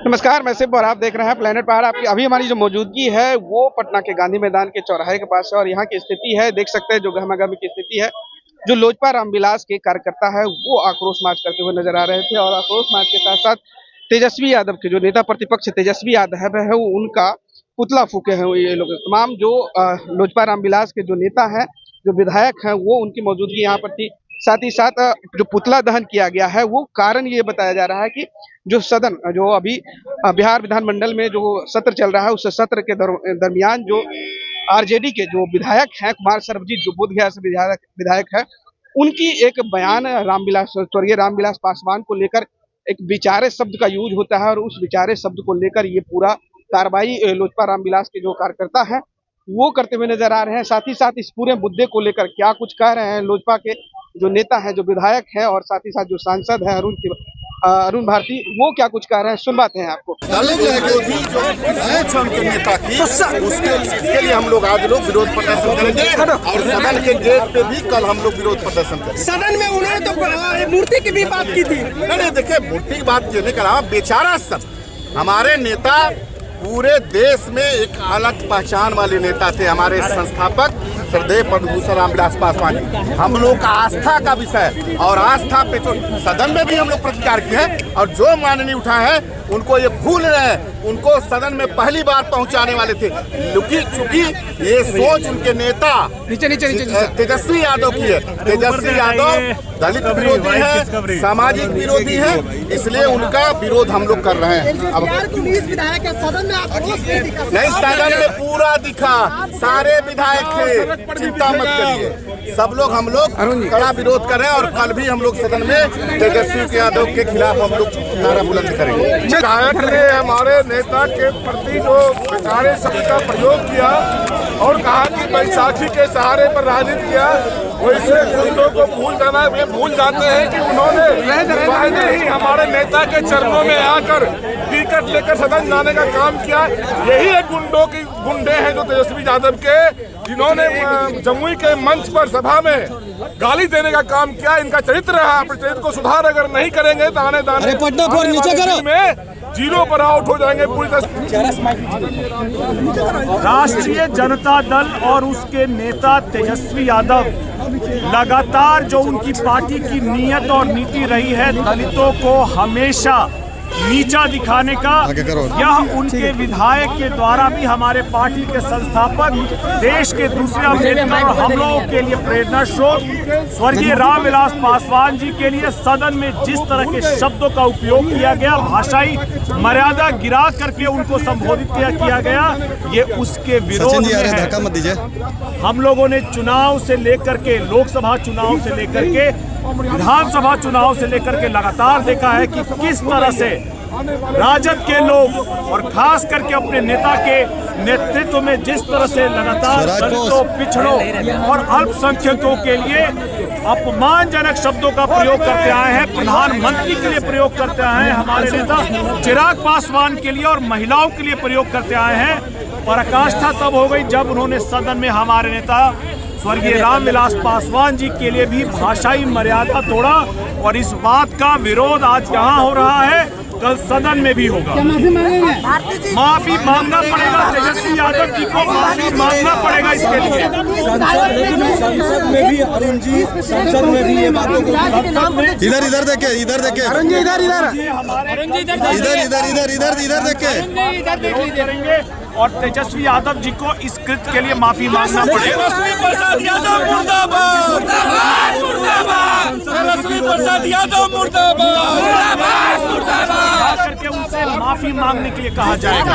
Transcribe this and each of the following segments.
नमस्कार, मैं शिव और आप देख रहे हैं प्लेनेट पहाड़। आपकी अभी हमारी जो मौजूदगी है वो पटना के गांधी मैदान के चौराहे के पास है और यहाँ की स्थिति है, देख सकते हैं जो गहमा-गहमी की स्थिति है। जो लोजपा रामविलास के कार्यकर्ता है वो आक्रोश मार्च करते हुए नजर आ रहे थे और आक्रोश मार्च के साथ साथ तेजस्वी यादव के जो नेता प्रतिपक्ष तेजस्वी यादव है उनका पुतला फूके हैं ये लोग। तमाम जो लोजपा रामविलास के जो नेता हैं, जो विधायक हैं, वो उनकी मौजूदगी यहाँ पर थी। साथ ही साथ जो पुतला दहन किया गया है वो कारण ये बताया जा रहा है कि जो सदन जो अभी बिहार विधानमंडल में जो सत्र चल रहा है उस सत्र के दरमियान जो आरजेडी के जो विधायक हैं कुमार सर्वजीत जो बोधगया से विधायक है, उनकी एक बयान रामविलास स्वर्गीय रामविलास पासवान को लेकर एक विचारे शब्द का यूज होता है और उस विचारे शब्द को लेकर ये पूरा कार्रवाई लोजपा रामविलास के जो कार्यकर्ता है वो करते हुए नजर आ रहे हैं। साथ ही साथ इस पूरे मुद्दे को लेकर क्या कुछ कह रहे हैं लोजपा के जो नेता हैं, जो विधायक हैं और साथ ही साथ जो सांसद हैं अरुण भारती, वो क्या कुछ कह रहे हैं, सुनवाते हैं आपको। उनके नेता की उसके लिए हम लोग आज लोग विरोध प्रदर्शन करेंगे और सदन के गेट पे भी कल हम लोग विरोध प्रदर्शन करेंगे। सदन में उन्होंने तो मूर्ति की भी बात की थी। नहीं देखिए, मूर्ति की बात कहने के अलावा बेचारा सब हमारे नेता पूरे देश में एक अलग पहचान वाले नेता थे। हमारे संस्थापक श्रद्धेय पद्म भूषण रामविलास पासवान जी हम लोग का आस्था का विषय और आस्था पे तो सदन में भी हम लोग प्रतिकार किए हैं और जो माननीय उठा है उनको ये भूल रहे हैं, उनको सदन में पहली बार पहुंचाने वाले थे। चूंकि ये सोच उनके नेता तेजस्वी यादव की है। तेजस्वी यादव दलित विरोधी है, सामाजिक विरोधी है, इसलिए उनका विरोध हम लोग कर रहे हैं। अब नहीं, सदन में पूरा दिखा, सारे विधायक थे, चिंता मत करिए। सब लोग हम लोग कड़ा विरोध कर रहे हैं और कल भी हम लोग सदन में तेजस्वी यादव के खिलाफ हम लोग नारा बुलंद करेंगे। विधायक ने हमारे नेता के प्रति जो बेचारे शब्द का प्रयोग किया और कहा कि बैसाखी के सहारे पर राजनीति किया, वैसे गुंडों को भूल जाना, वे भूल जाते हैं कि उन्होंने पहले ही हमारे नेता के चरणों में आकर टिकट लेकर सदन जाने का काम किया। यही एक गुंडे हैं जो तेजस्वी यादव के, जिन्होंने जमुई के मंच पर सभा में गाली देने का काम किया। इनका चरित्र रहा, अपने चरित्र को सुधार अगर नहीं करेंगे तो आने में जीरो पर आउट हो जाएंगे पूरी तरह। राष्ट्रीय जनता दल और उसके नेता तेजस्वी यादव लगातार जो उनकी पार्टी की नीयत और नीति रही है दलितों को हमेशा नीचा दिखाने का, यह उनके विधायक के द्वारा भी हमारे पार्टी के संस्थापक, देश के दूसरे अम्बेडकर और हम लोगों के लिए प्रेरणा स्रोत स्वर्गीय रामविलास पासवान जी के लिए सदन में जिस तरह के शब्दों का उपयोग किया गया, भाषाई मर्यादा गिरा करके उनको संबोधित किया गया, ये उसके विरोध में है। हम लोगों ने चुनाव से लेकर के, लोकसभा चुनाव से लेकर के विधानसभा चुनाव से लेकर के लगातार देखा है कि किस तरह से राजद के लोग और खास करके अपने नेता के नेतृत्व में जिस तरह से लगातार दलितों, पिछड़ों और अल्पसंख्यकों के लिए अपमानजनक शब्दों का प्रयोग करते आए हैं। प्रधानमंत्री के लिए प्रयोग करते आए हैं हमारे नेता, चिराग पासवान के लिए और महिलाओं के लिए प्रयोग करते आए हैं। पराकाष्ठा तब हो गई जब उन्होंने सदन में हमारे नेता स्वर्गीय रामविलास पासवान जी के लिए भी भाषाई मर्यादा तोड़ा और इस बात का विरोध आज यहाँ हो रहा है, कल सदन में भी होगा। माफी मांगना पड़ेगा, तेजस्वी यादव जी को माफी मांगना पड़ेगा इसके लिए। संसद में भी अरुण जी, संसद में भी ये बातों को इधर देखे, अरुण जी इधर देखे करेंगे और तेजस्वी यादव जी को इस कृत्य के लिए माफी मांगना पड़ेगा। प्रसाद यादव मुर्दाबाद, तेजस्वी प्रसाद यादव मुर्दाबाद करके उनसे माफी मांगने के लिए कहा जाएगा।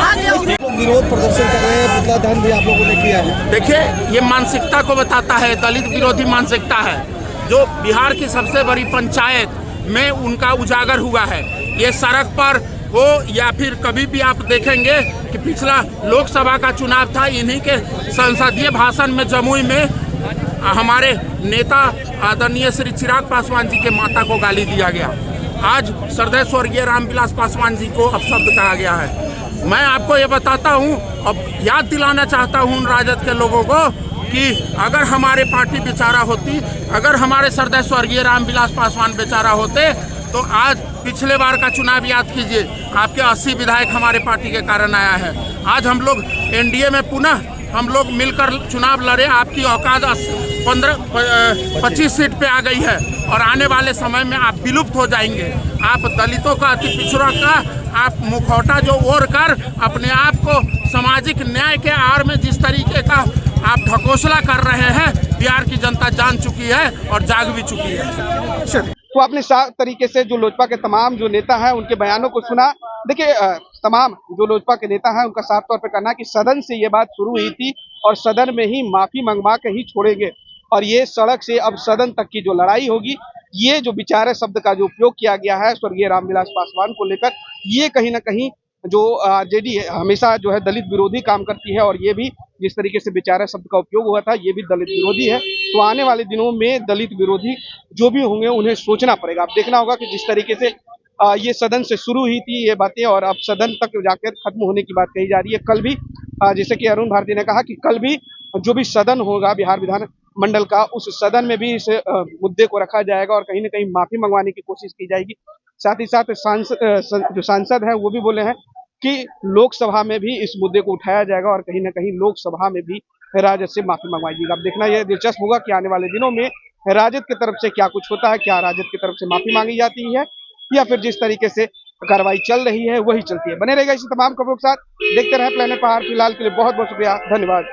विरोध प्रदर्शन कर रहे हैं, पुतला दहन भी आप लोगों ने किया है। देखिए, ये मानसिकता को बताता है, दलित विरोधी मानसिकता है जो बिहार की सबसे बड़ी पंचायत में उनका उजागर हुआ है। ये सड़क पर हो या फिर कभी भी आप देखेंगे कि पिछला लोकसभा का चुनाव था, इन्हीं के संसदीय भाषण में जमुई में हमारे नेता आदरणीय श्री चिराग पासवान जी के माता को गाली दिया गया। आज श्रद्धेय स्वर्गीय रामविलास पासवान जी को अपशब्द कहा गया है। मैं आपको ये बताता हूँ, अब याद दिलाना चाहता हूँ राजद के लोगों को कि अगर हमारे पार्टी बेचारा होती, अगर हमारे श्रद्धेय स्वर्गीय रामविलास पासवान बेचारा होते तो आज पिछले बार का चुनाव याद कीजिए, आपके 80 विधायक हमारे पार्टी के कारण आया है। आज हम लोग एनडीए में पुनः हम लोग मिलकर चुनाव लड़े, आपकी औकात 25 सीट पे आ गई है और आने वाले समय में आप विलुप्त हो जाएंगे। आप दलितों का, अति पिछड़ा का आप मुखौटा जो ओढ़ कर अपने आप को सामाजिक न्याय के आड़ में जिस तरीके का आप ढकोसला कर रहे हैं, बिहार की जनता जान चुकी है और जाग भी चुकी है। तो आपने साफ तरीके से जो लोजपा के तमाम जो नेता हैं उनके बयानों को सुना। देखिए तमाम जो लोजपा के नेता हैं उनका साफ तौर पे कहना है कि सदन से ये बात शुरू हुई थी और सदन में ही माफी मंगवा के ही छोड़ेंगे, और ये सड़क से अब सदन तक की जो लड़ाई होगी, ये जो विचारे शब्द का जो उपयोग किया गया है स्वर्गीय रामविलास पासवान को लेकर, ये कहीं ना कहीं जो आरजेडी हमेशा जो है दलित विरोधी काम करती है, और ये भी जिस तरीके से विचारा शब्द का उपयोग हुआ था ये भी दलित विरोधी है। तो आने वाले दिनों में दलित विरोधी जो भी होंगे उन्हें सोचना पड़ेगा। अब देखना होगा कि जिस तरीके से ये सदन से शुरू हुई थी ये बातें और अब सदन तक जाकर खत्म होने की बात कही जा रही है। कल भी जैसे कि अरुण भारती ने कहा कि कल भी जो भी सदन होगा बिहार विधान मंडल का, उस सदन में भी इस मुद्दे को रखा जाएगा और कहीं ना कहीं माफी मंगवाने की कोशिश की जाएगी। साथ ही साथ जो सांसद हैं वो भी बोले हैं कि लोकसभा में भी इस मुद्दे को उठाया जाएगा और कहीं ना कहीं लोकसभा में भी राजद से माफी मंगवाई जाएगी। अब देखना यह दिलचस्प होगा कि आने वाले दिनों में राजद की तरफ से क्या कुछ होता है, क्या राजद की तरफ से माफी मांगी जाती है या फिर जिस तरीके से कार्रवाई चल रही है वही चलती है। बने रहेगा इसी तमाम खबरों के साथ, देखते रहे प्लेनेट पहाड़। फिलहाल के लिए बहुत बहुत शुक्रिया, धन्यवाद।